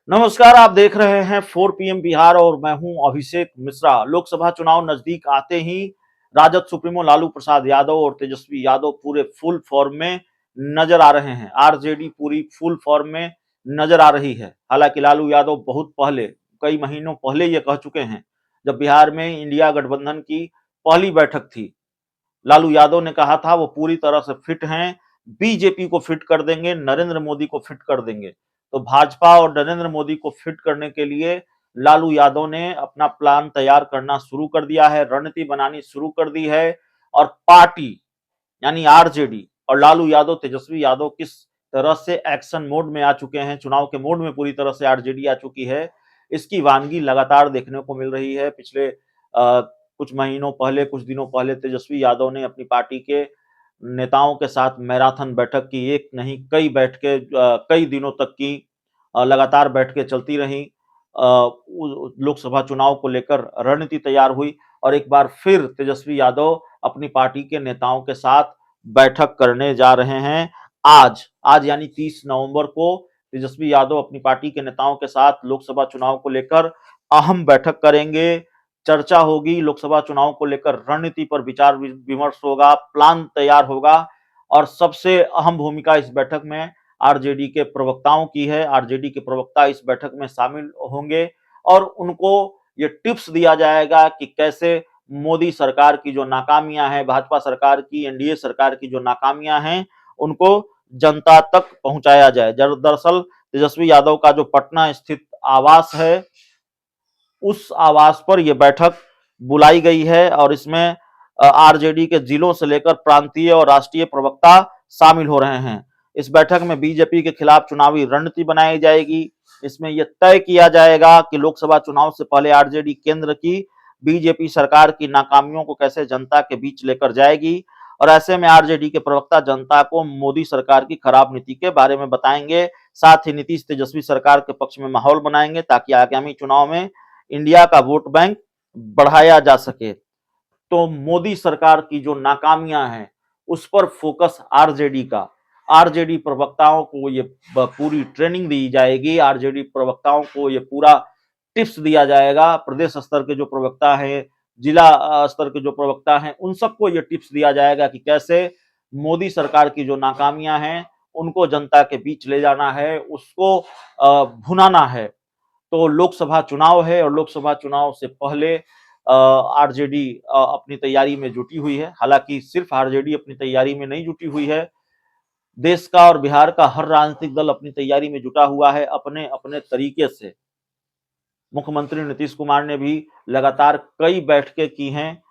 नमस्कार, आप देख रहे हैं 4 पीएम बिहार और मैं हूं अभिषेक मिश्रा। लोकसभा चुनाव नजदीक आते ही राजद सुप्रीमो लालू प्रसाद यादव और तेजस्वी यादव पूरे फुल फॉर्म में नजर आ रहे हैं। आरजेडी पूरी फुल फॉर्म में नजर आ रही है। हालांकि लालू यादव बहुत पहले, कई महीनों पहले ये कह चुके हैं, जब बिहार में इंडिया गठबंधन की पहली बैठक थी, लालू यादव ने कहा था वो पूरी तरह से फिट हैं, बीजेपी को फिट कर देंगे, नरेंद्र मोदी को फिट कर देंगे। तो भाजपा और नरेंद्र मोदी को फिट करने के लिए लालू यादव ने अपना प्लान तैयार करना शुरू कर दिया है, रणनीति बनानी शुरू कर दी है। और पार्टी यानी आरजेडी और लालू यादव, तेजस्वी यादव किस तरह से एक्शन मोड में आ चुके हैं, चुनाव के मोड में पूरी तरह से आरजेडी आ चुकी है, इसकी वानगी लगातार देखने को मिल रही है। पिछले कुछ महीनों पहले, कुछ दिनों पहले तेजस्वी यादव ने अपनी पार्टी के नेताओं के साथ मैराथन बैठक की। एक नहीं, कई बैठकें कई दिनों तक की लगातार बैठकें चलती रहीं। लोकसभा चुनाव को लेकर रणनीति तैयार हुई और एक बार फिर तेजस्वी यादव अपनी पार्टी के नेताओं के साथ बैठक करने जा रहे हैं। आज आज यानी 30 नवंबर को तेजस्वी यादव अपनी पार्टी के नेताओं के साथ लोकसभा चुनाव को लेकर अहम बैठक करेंगे। चर्चा होगी लोकसभा चुनाव को लेकर, रणनीति पर विचार विमर्श होगा, प्लान तैयार होगा। और सबसे अहम भूमिका इस बैठक में आरजेडी के प्रवक्ताओं की है। आरजेडी के प्रवक्ता इस बैठक में शामिल होंगे और उनको ये टिप्स दिया जाएगा कि कैसे मोदी सरकार की जो नाकामियां हैं, भाजपा सरकार की, एनडीए सरकार की जो नाकामियां हैं, उनको जनता तक पहुंचाया जाए। दरअसल तेजस्वी यादव का जो पटना स्थित आवास है, उस आवास पर यह बैठक बुलाई गई है और इसमें आरजेडी के जिलों से लेकर प्रांतीय और राष्ट्रीय प्रवक्ता शामिल हो रहे हैं। इस बैठक में बीजेपी के खिलाफ चुनावी रणनीति बनाई जाएगी। इसमें यह तय किया जाएगा कि लोकसभा चुनाव से पहले आरजेडी केंद्र की बीजेपी सरकार की नाकामियों को कैसे जनता के बीच लेकर जाएगी। और ऐसे में आरजेडी के प्रवक्ता जनता को मोदी सरकार की खराब नीति के बारे में बताएंगे। साथ ही नीतीश तेजस्वी सरकार के पक्ष में माहौल बनाएंगे ताकि आगामी चुनाव में इंडिया का वोट बैंक बढ़ाया जा सके। तो मोदी सरकार की जो नाकामियां हैं, उस पर फोकस आरजेडी का। आरजेडी प्रवक्ताओं को ये पूरी ट्रेनिंग दी जाएगी। आरजेडी प्रवक्ताओं को ये पूरा टिप्स दिया जाएगा। प्रदेश स्तर के जो प्रवक्ता हैं, जिला स्तर के जो प्रवक्ता हैं, उन सबको ये टिप्स दिया जाएगा कि कैसे मोदी सरकार की जो नाकामियां हैं, उनको जनता के बीच ले जाना है, उसको भुनाना है। तो लोकसभा चुनाव है और लोकसभा चुनाव से पहले आरजेडी अपनी तैयारी में जुटी हुई है। हालांकि सिर्फ आरजेडी अपनी तैयारी में नहीं जुटी हुई है, देश का और बिहार का हर राजनीतिक दल अपनी तैयारी में जुटा हुआ है, अपने अपने तरीके से। मुख्यमंत्री नीतीश कुमार ने भी लगातार कई बैठकें की हैं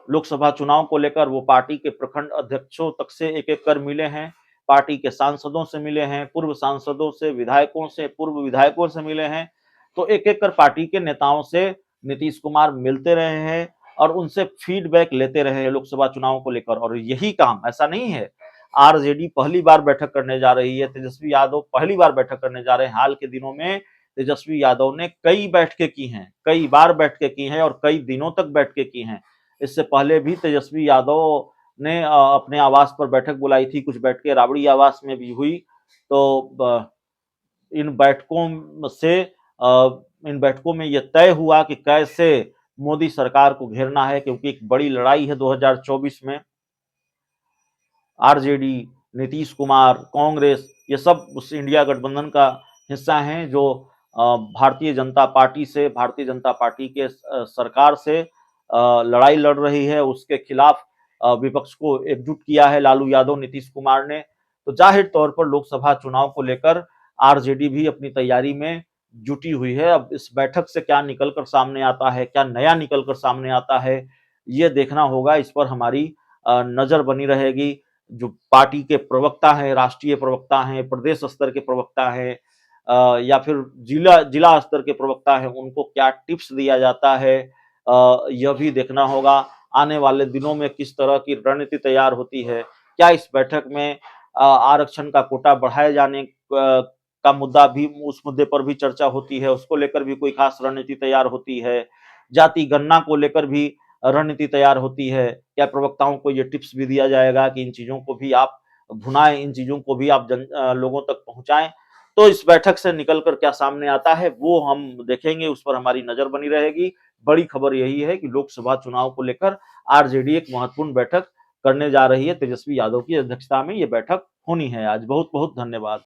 लोकसभा चुनाव को लेकर। वो पार्टी के प्रखंड अध्यक्षों तक से एक एक कर मिले हैं, पार्टी के सांसदों से मिले हैं, पूर्व सांसदों से, विधायकों से, पूर्व विधायकों से मिले हैं। तो एक एक कर पार्टी के नेताओं से नीतीश कुमार मिलते रहे हैं और उनसे फीडबैक लेते रहे हैं लोकसभा चुनाव को लेकर। और यही काम, ऐसा नहीं है आरजेडी पहली बार बैठक करने जा रही है, तेजस्वी यादव पहली बार बैठक करने जा रहे हैं। हाल के दिनों में तेजस्वी यादव ने कई बैठकें की हैं, कई बार बैठकें की हैं और कई दिनों तक बैठकें की हैं। इससे पहले भी तेजस्वी यादव ने अपने आवास पर बैठक बुलाई थी, कुछ बैठकें राबड़ी आवास में भी हुई। तो इन बैठकों से इन बैठकों में यह तय हुआ कि कैसे मोदी सरकार को घेरना है, क्योंकि एक बड़ी लड़ाई है 2024 में। आरजेडी, नीतीश कुमार, कांग्रेस, ये सब उस इंडिया गठबंधन का हिस्सा हैं जो भारतीय जनता पार्टी से, भारतीय जनता पार्टी के सरकार से लड़ाई लड़ रही है। उसके खिलाफ विपक्ष को एकजुट किया है लालू यादव, नीतीश कुमार ने। तो जाहिर तौर पर लोकसभा चुनाव को लेकर आरजेडी भी अपनी तैयारी में जुटी हुई है। अब इस बैठक से क्या निकलकर सामने आता है, क्या नया निकलकर सामने आता है, ये देखना होगा। इस पर हमारी नजर बनी रहेगी। जो पार्टी के प्रवक्ता हैं, राष्ट्रीय प्रवक्ता हैं, प्रदेश स्तर के प्रवक्ता हैं, या फिर जिला जिला स्तर के प्रवक्ता हैं, उनको क्या टिप्स दिया जाता है, यह भी देखना होगा। आने वाले दिनों में किस तरह की रणनीति तैयार होती है, क्या इस बैठक में आरक्षण का कोटा बढ़ाए जाने का मुद्दा भी, उस मुद्दे पर भी चर्चा होती है, उसको लेकर भी कोई खास रणनीति तैयार होती है। जाति गणना को लेकर भी रणनीति तैयार होती है। क्या प्रवक्ताओं को ये टिप्स भी दिया जाएगा कि इन चीजों को भी आप भुनाएं, इन चीजों को भी आप लोगों तक पहुंचाएं। तो इस बैठक से निकलकर क्या सामने आता है वो हम देखेंगे, उस पर हमारी नजर बनी रहेगी। बड़ी खबर यही है कि लोकसभा चुनाव को लेकर आरजेडी एक महत्वपूर्ण बैठक करने जा रही है। तेजस्वी यादव की अध्यक्षता में ये बैठक होनी है आज। बहुत बहुत धन्यवाद।